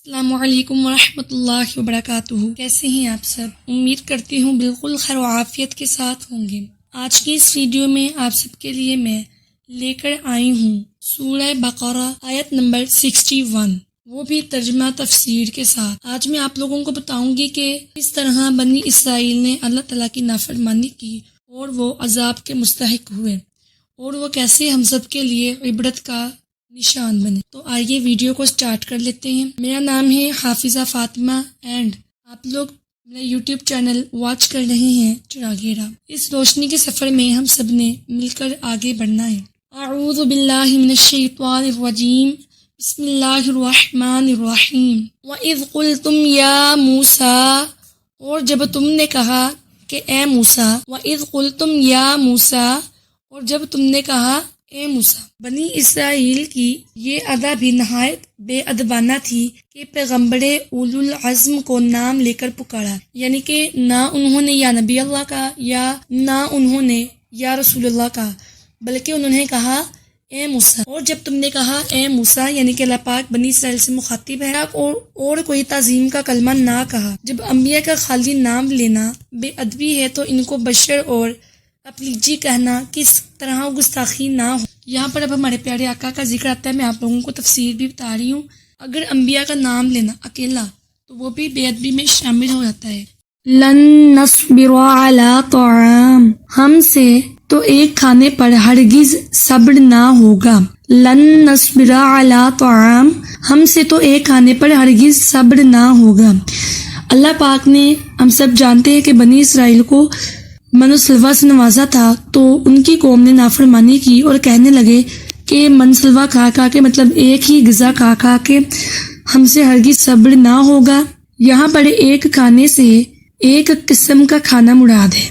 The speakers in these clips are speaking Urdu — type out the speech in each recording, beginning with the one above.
السلام علیکم ورحمۃ اللہ وبرکاتہ۔ کیسے ہیں آپ سب؟ امید کرتی ہوں بالکل خیر و عافیت کے ساتھ ہوں گے۔ آج کی اس ویڈیو میں آپ سب کے لیے میں لے کر آئی ہوں سورہ بقرہ آیت نمبر 61، وہ بھی ترجمہ تفسیر کے ساتھ۔ آج میں آپ لوگوں کو بتاؤں گی کہ کس طرح بنی اسرائیل نے اللہ تعالیٰ کی نافرمانی کی اور وہ عذاب کے مستحق ہوئے، اور وہ کیسے ہم سب کے لیے عبرت کا نشان بنے۔ تو آئیے ویڈیو کو سٹارٹ کر لیتے ہیں۔ میرا نام ہے حافظہ فاطمہ اینڈ آپ لوگ میرا یوٹیوب چینل واچ کر رہے ہیں چراغیرہ۔ اس روشنی کے سفر میں ہم سب نے مل کر آگے بڑھنا ہے۔ اعوذ باللہ من الشیطان الرجیم، بسم اللہ الرحمن الرحیم۔ وَإِذْ قُلْتُمْ يَا مُوسَىٰ، اور جب تم نے کہا کہ اے موسیٰ، وَإِذْ قُلْتُمْ يَا مُوسَىٰ، اور جب تم نے کہا اے موسیٰ۔ بنی اسرائیل کی یہ ادا بھی نہایت بے ادبانہ تھی کہ پیغمبر اولو العزم کو نام لے کر پکارا، یعنی کہ نہ انہوں نے یا نبی اللہ کا یا نہ انہوں نے یا رسول اللہ کا، بلکہ انہوں نے کہا اے موسیٰ۔ اور جب تم نے کہا اے موسیٰ، یعنی کہ اللہ پاک بنی اسرائیل سے مخاطب ہے اور کوئی تعظیم کا کلمہ نہ کہا۔ جب انبیاء کا خالی نام لینا بے ادبی ہے تو ان کو بشر اور اپلیجی کہنا کس طرح گستاخی نہ ہو۔ یہاں پر اب ہمارے پیارے آقا کا ذکر آتا ہے، میں آپ لوگوں کو تفسیر بھی بتا رہی ہوں۔ اگر انبیاء کا نام لینا اکیلا تو وہ بھی بے ادبی میں شامل ہو جاتا ہے۔ لن نصبر علی طعام، ہم سے تو ایک کھانے پر ہرگز صبر نہ ہوگا۔ لن نصبر علی طعام، ہم سے تو ایک کھانے پر ہرگز صبر نہ ہوگا۔ اللہ پاک نے، ہم سب جانتے ہیں کہ بنی اسرائیل کو من و سلوہ سے نوازا تھا، تو ان کی قوم نے نافرمانی کی اور کہنے لگے کہ من سلوہ کھا کھا کے، مطلب ایک ہی غذا کھا کھا کے ہم سے ہرگز صبر نہ ہوگا۔ یہاں پر ایک کھانے سے ایک قسم کا کھانا مراد ہے،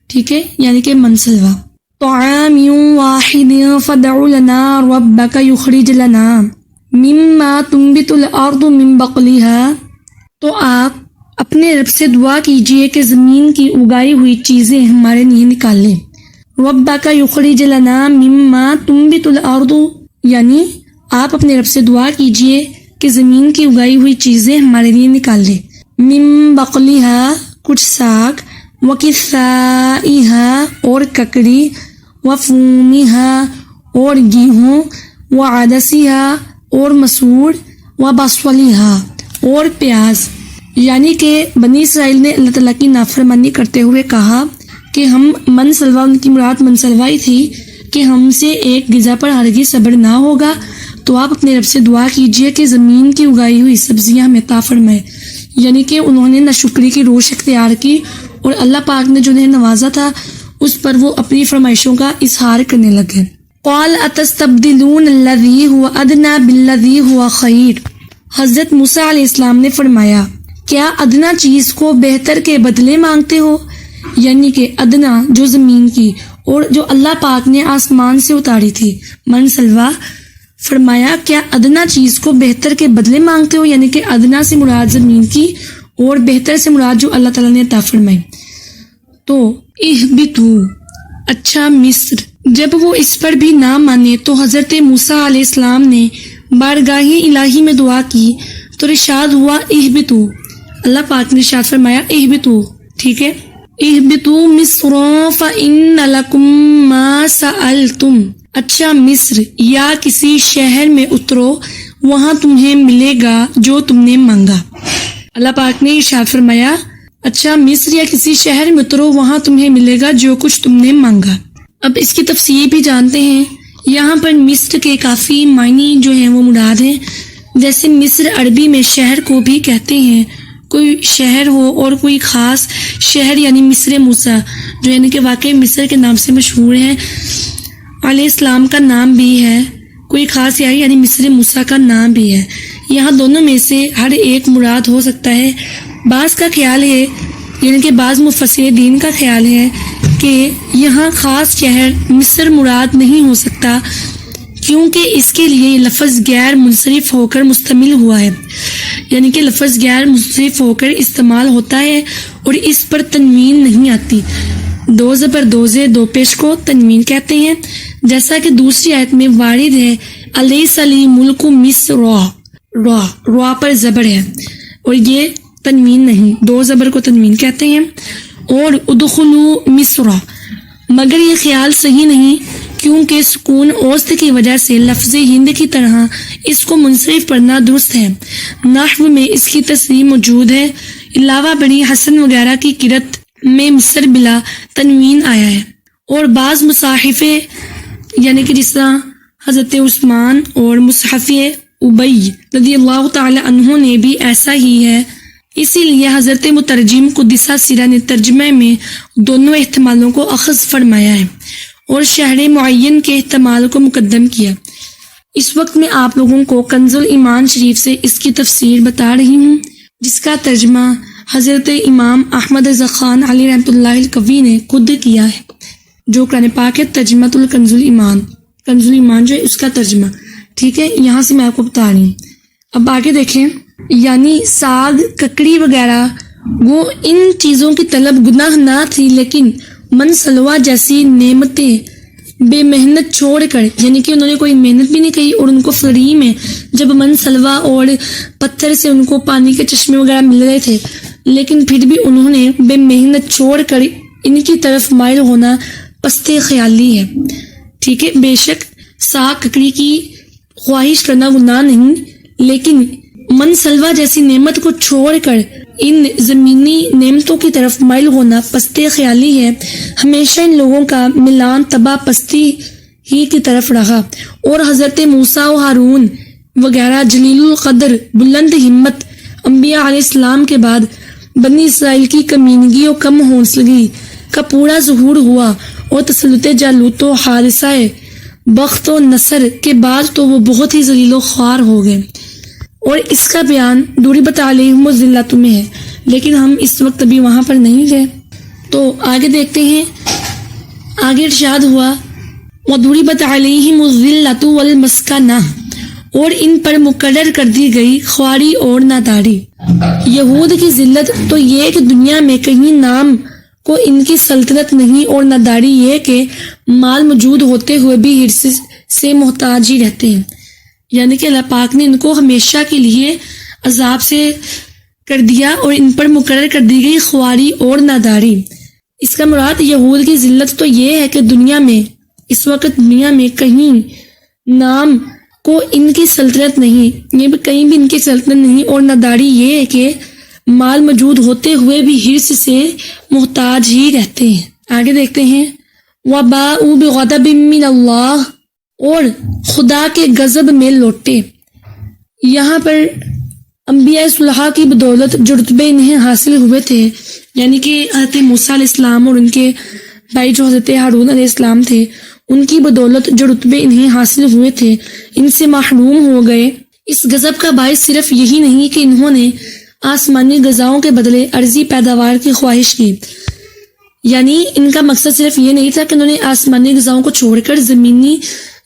ٹھیک ہے، یعنی کہ من سلوہ۔ طعام واحد فدع لنا ربک یخرج لنا مما تنبت الارض من بقلها، تو آپ اپنے رب سے دعا کیجئے کہ زمین کی اگائی ہوئی چیزیں ہمارے لیے نکال لیں۔ ربک یخرج لنا مما تنبت الارض، یعنی آپ اپنے رب سے دعا کیجئے کہ زمین کی اگائی ہوئی چیزیں ہمارے لیے نکال لیں۔ من بقلها، کچھ ساگ، وکثائها، اور ککڑی، وفومها، اور گیہوں، وعدسها، اور مسور، وبصلها، اور پیاز۔ یعنی کہ بنی اسرائیل نے اللہ تعالیٰ کی نافرمانی کرتے ہوئے کہا کہ ہم من سلوہ، ان کی مراد من سلوہ ہی تھی کہ ہم سے ایک غذا پر ہرگز صبر نہ ہوگا، تو آپ اپنے رب سے دعا کیجئے کہ زمین کی اگائی ہوئی سبزیاں ہمیں عطا فرمائے۔ یعنی کہ انہوں نے ناشکری کی روش اختیار کی اور اللہ پاک نے جو انہیں نوازا تھا اس پر وہ اپنی فرمائشوں کا اظہار کرنے لگے۔ قال اتستبدلون الذی هو ادنی بالذی هو خیر، حضرت موسیٰ علیہ السلام نے فرمایا کیا ادنا چیز کو بہتر کے بدلے مانگتے ہو، یعنی کہ ادنا جو زمین کی اور جو اللہ پاک نے آسمان سے اتاری تھی من سلوہ، فرمایا کیا ادنا چیز کو بہتر کے بدلے مانگتے ہو، یعنی کہ ادنا سے مراد زمین کی اور بہتر سے مراد جو اللہ تعالیٰ نے عطا فرمائی۔ تو اہبتو، اچھا مصر، جب وہ اس پر بھی نہ مانے تو حضرت موسیٰ علیہ السلام نے بارگاہ الہی میں دعا کی تو ارشاد ہوا اہبتو، اللہ پاک نے ارشاد فرمایا اہبتو، ٹھیک ہے، اہبتو مصر فإن لکم ما سألتم، اچھا مصر یا کسی شہر میں اترو، وہاں تمہیں ملے گا جو تم نے مانگا۔ اللہ پاک نے ارشاد فرمایا اچھا مصر یا کسی شہر میں اترو، وہاں تمہیں ملے گا جو کچھ تم نے مانگا۔ اب اس کی تفسیر بھی جانتے ہیں۔ یہاں پر مصر کے کافی معنی جو ہیں وہ مراد ہیں، جیسے مصر عربی میں شہر کو بھی کہتے ہیں، کوئی شہر ہو اور کوئی خاص شہر، یعنی مصر موسیٰ جو یعنی کہ واقعی مصر کے نام سے مشہور ہے، علیہ السلام کا نام بھی ہے، کوئی خاص شہر یعنی مصر موسیٰ کا نام بھی ہے۔ یہاں دونوں میں سے ہر ایک مراد ہو سکتا ہے۔ بعض کا خیال ہے، یعنی کہ بعض مفسر دین کا خیال ہے کہ یہاں خاص شہر مصر مراد نہیں ہو سکتا، کیونکہ اس کے لیے لفظ غیر منصرف ہو کر مستعمل ہوا ہے، یعنی کہ لفظ غیر منصرف ہو کر استعمال ہوتا ہے اور اس پر تنوین نہیں آتی۔ دو زبر دوزے دو پیش کو تنوین کہتے ہیں، جیسا کہ دوسری آیت میں وارد ہے الیس لی ملک مصر، را پر زبر ہے اور یہ تنوین نہیں، دو زبر کو تنوین کہتے ہیں. اور ادخلوا مصر، مگر یہ خیال صحیح نہیں کیونکہ سکون اوسط کی وجہ سے لفظ ہند کی طرح اس کو منصرف پڑھنا درست ہے. نحو میں اس کی تصریح موجود ہے، علاوہ بڑی حسن وغیرہ کی قرأت میں مصر بلا تنوین آیا ہے. اور بعض مصاحف یعنی کہ جس طرح حضرت عثمان اور مصحف ابی رضی اللہ تعالی عنہ نے بھی ایسا ہی ہے. اسی لیے حضرت مترجم قدس سرہ نے ترجمہ میں دونوں احتمالوں کو اخذ فرمایا ہے اور شہر معین کے احتمال کو مقدم کیا. اس وقت میں آپ لوگوں کو کنز الایمان شریف سے اس کی تفسیر بتا رہی ہوں، جس کا ترجمہ حضرت امام احمد رضا خان علی رحمۃ اللہ القوی نے خود کیا ہے، جو قرآن پاک ہے ترجمۃ الکنز الایمان، کنز الایمان جو ہے اس کا ترجمہ. ٹھیک ہے، یہاں سے میں آپ کو بتا رہی ہوں. اب آگے دیکھیں، یعنی ساگ ککڑی وغیرہ وہ ان چیزوں کی طلب گناہ نہ تھی، لیکن من سلوا جیسی نعمتیں بے محنت چھوڑ کر، یعنی کہ انہوں نے کوئی محنت بھی نہیں کی اور ان کو فری میں جب من سلوا اور پتھر سے ان کو پانی کے چشمے وغیرہ مل رہے تھے، لیکن پھر بھی انہوں نے بے محنت چھوڑ کر ان کی طرف مائل ہونا پست خیالی ہے. ٹھیک ہے، بے شک ساگ ککڑی کی خواہش کرنا گناہ نہیں، لیکن من سلوا جیسی نعمت کو چھوڑ کر ان زمینی نعمتوں کی طرف مائل ہونا پست خیالی ہے. ہمیشہ ان لوگوں کا ملان تباہ پستی ہی کی طرف رہا. اور حضرت موسیٰ و ہارون وغیرہ جلیل القدر بلند ہمت انبیاء علیہ السلام کے بعد بنی اسرائیل کی کمینگی و کم حوصلگی کا پورا ظہور ہوا، اور تسلط جالوت و حارثہ بخت و نصر کے بعد تو وہ بہت ہی ذلیل و خوار ہو گئے. اور اس کا بیان ضربت علیہم الذلۃ میں ہے، لیکن ہم اس وقت ابھی وہاں پر نہیں گئے. تو آگے دیکھتے ہیں، آگے ارشاد ہوا وضربت علیہم الذلۃ والمسکنہ، اور ان پر مقرر کر دی گئی خواری اور ناداری. یہود کی ذلت تو یہ کہ دنیا میں کہیں نام کو ان کی سلطنت نہیں، اور ناداری یہ کہ مال موجود ہوتے ہوئے بھی حرص سے محتاج ہی رہتے ہیں. یعنی کہ اللہ پاک نے ان کو ہمیشہ کے لیے عذاب سے کر دیا اور ان پر مقرر کر دی گئی خواری اور ناداری. اس کا مراد یہود کی ذلت تو یہ ہے کہ دنیا میں اس وقت دنیا میں کہیں نام کو ان کی سلطنت نہیں، یہ بھی کہیں بھی ان کی سلطنت نہیں، اور ناداری یہ ہے کہ مال موجود ہوتے ہوئے بھی حرص سے محتاج ہی رہتے ہیں. آگے دیکھتے ہیں وَبَاءُوا بِغَضَبٍ مِّنَ اللَّهِ، اور خدا کے غضب میں لوٹے. یہاں پر انبیاء صلحاء کی بدولت جو رتبے انہیں حاصل ہوئے تھے، یعنی کہ حضرت موسیٰ علیہ السلام اور ان کے بھائی جو حضرت ہارون علیہ السلام تھے، ان کی بدولت جو رتبے انہیں حاصل ہوئے تھے ان سے محروم ہو گئے. اس غضب کا باعث صرف یہی نہیں کہ انہوں نے آسمانی غذاؤں کے بدلے ارضی پیداوار کی خواہش کی، یعنی ان کا مقصد صرف یہ نہیں تھا کہ انہوں نے آسمانی غذاؤں کو چھوڑ کر زمینی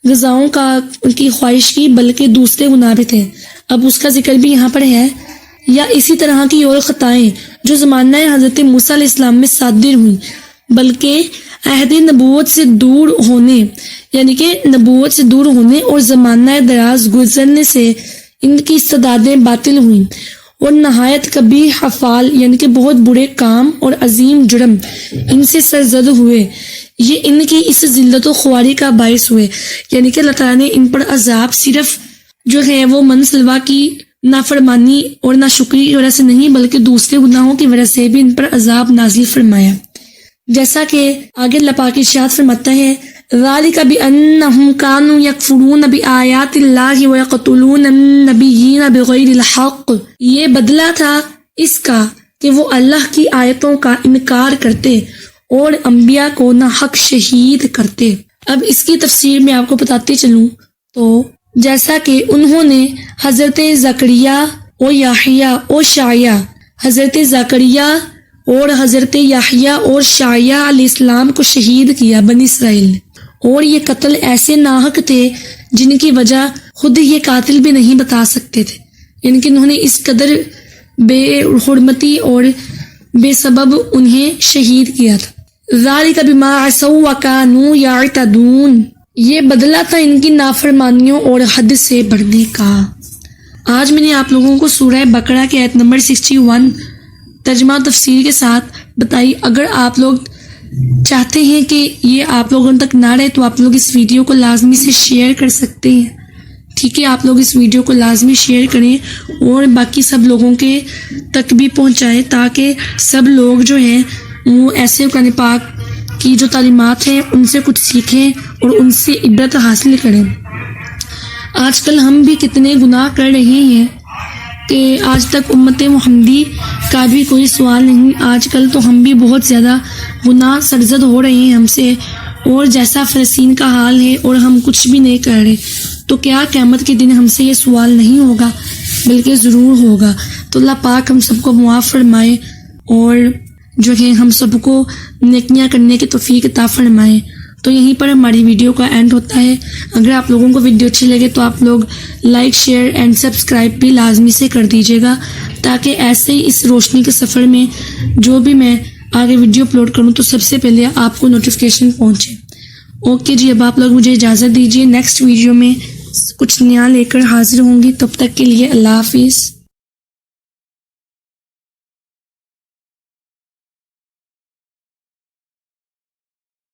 غذاؤں کا ان کی خواہش کی، بلکہ دوسرے گناہ بھی تھے. اب اس کا ذکر بھی یہاں پر ہے. یا اسی طرح کی اور خطائیں جو زمانہ حضرت موسیٰ علیہ السلام میں صادر ہوئیں، بلکہ عہد نبوت سے دور ہونے، یعنی کہ نبوت سے دور ہونے اور زمانہ دراز گزرنے سے ان کی استعدادیں باطل ہوئیں، اور نہایت قبیح افعال یعنی کہ بہت برے کام اور عظیم جرم ان سے سرزد ہوئے. یہ ان کی اس ذلت و خواری کا باعث ہوئے. یعنی کہ اللہ تعالیٰ نے ان پر عذاب صرف جو ہے وہ من سلوا کی نافرمانی اور ناشکری کی وجہ سے نہیں، بلکہ دوسرے گناہوں کی وجہ سے بھی ان پر عذاب نازل فرمایا. جیسا کہ آگے اللہ پاک ارشاد فرماتا ہے ذَلِكَ بِأَنَّهُمْ كَانُوا يَكْفُرُونَ بِآيَاتِ اللَّهِ وَيَقْتُلُونَ النَّبِيِّينَ بِغَيْرِ الْحَقِّ، یہ بدلہ تھا اس کا کہ وہ اللہ کی آیتوں کا انکار کرتے اور انبیاء کو نہ حق شہید کرتے. اب اس کی تفسیر میں آپ کو بتاتے چلوں تو جیسا کہ انہوں نے حضرت زکریا اور یحییٰ اور شعیہ، حضرت زکریا اور حضرت یحییٰ اور شعیہ علیہ السلام کو شہید کیا بنی اسرائیل نے، اور یہ قتل ایسے ناحق تھے جن کی وجہ خود یہ قاتل بھی نہیں بتا سکتے تھے. یعنی کہ انہوں نے اس قدر بے حرمتی اور بے سبب انہیں شہید کیا تھا. ذَلِكَ بِمَا عَصَوْا وَكَانُوا يَعْتَدُونَ، یہ بدلہ تھا ان کی نافرمانیوں اور حد سے بڑھنے کا. آج میں نے آپ لوگوں کو سورہ بقرہ کے آیت نمبر 61 ترجمہ و تفسیر کے ساتھ بتائی. اگر آپ لوگ چاہتے ہیں کہ یہ آپ لوگوں تک نہ رہے تو آپ لوگ اس ویڈیو کو لازمی سے شیئر کر سکتے ہیں. ٹھیک ہے، آپ لوگ اس ویڈیو کو لازمی شیئر کریں اور باقی سب لوگوں کے تک بھی پہنچائیں تاکہ سب لوگ جو ہیں وہ ایسے قرآن پاک کی جو تعلیمات ہیں ان سے کچھ سیکھیں اور ان سے عبرت حاصل کریں. آج کل ہم بھی کتنے گناہ کر رہے ہیں کہ آج تک امت محمدی کا بھی کوئی سوال نہیں. آج کل تو ہم بھی بہت زیادہ گناہ سرزد ہو رہے ہیں ہم سے، اور جیسا فلسطین کا حال ہے اور ہم کچھ بھی نہیں کر رہے، تو کیا قیامت کے دن ہم سے یہ سوال نہیں ہوگا؟ بلکہ ضرور ہوگا. تو اللہ پاک ہم سب کو معاف فرمائے اور جو ہے ہم سب کو نیکیاں کرنے کی توفیق عطا فرمائے. تو یہیں پر ہماری ویڈیو کا اینڈ ہوتا ہے. اگر آپ لوگوں کو ویڈیو اچھی لگے تو آپ لوگ لائک، شیئر اینڈ سبسکرائب بھی لازمی سے کر دیجیے گا تاکہ ایسے ہی اس روشنی کے سفر میں جو بھی میں آگے ویڈیو اپلوڈ کروں تو سب سے پہلے آپ کو نوٹیفیکیشن پہنچے. اوکے جی، اب آپ لوگ مجھے اجازت دیجیے. نیکسٹ ویڈیو میں کچھ نیا لے کر حاضر ہوں گی. تب تک کے لیے اللہ حافظ.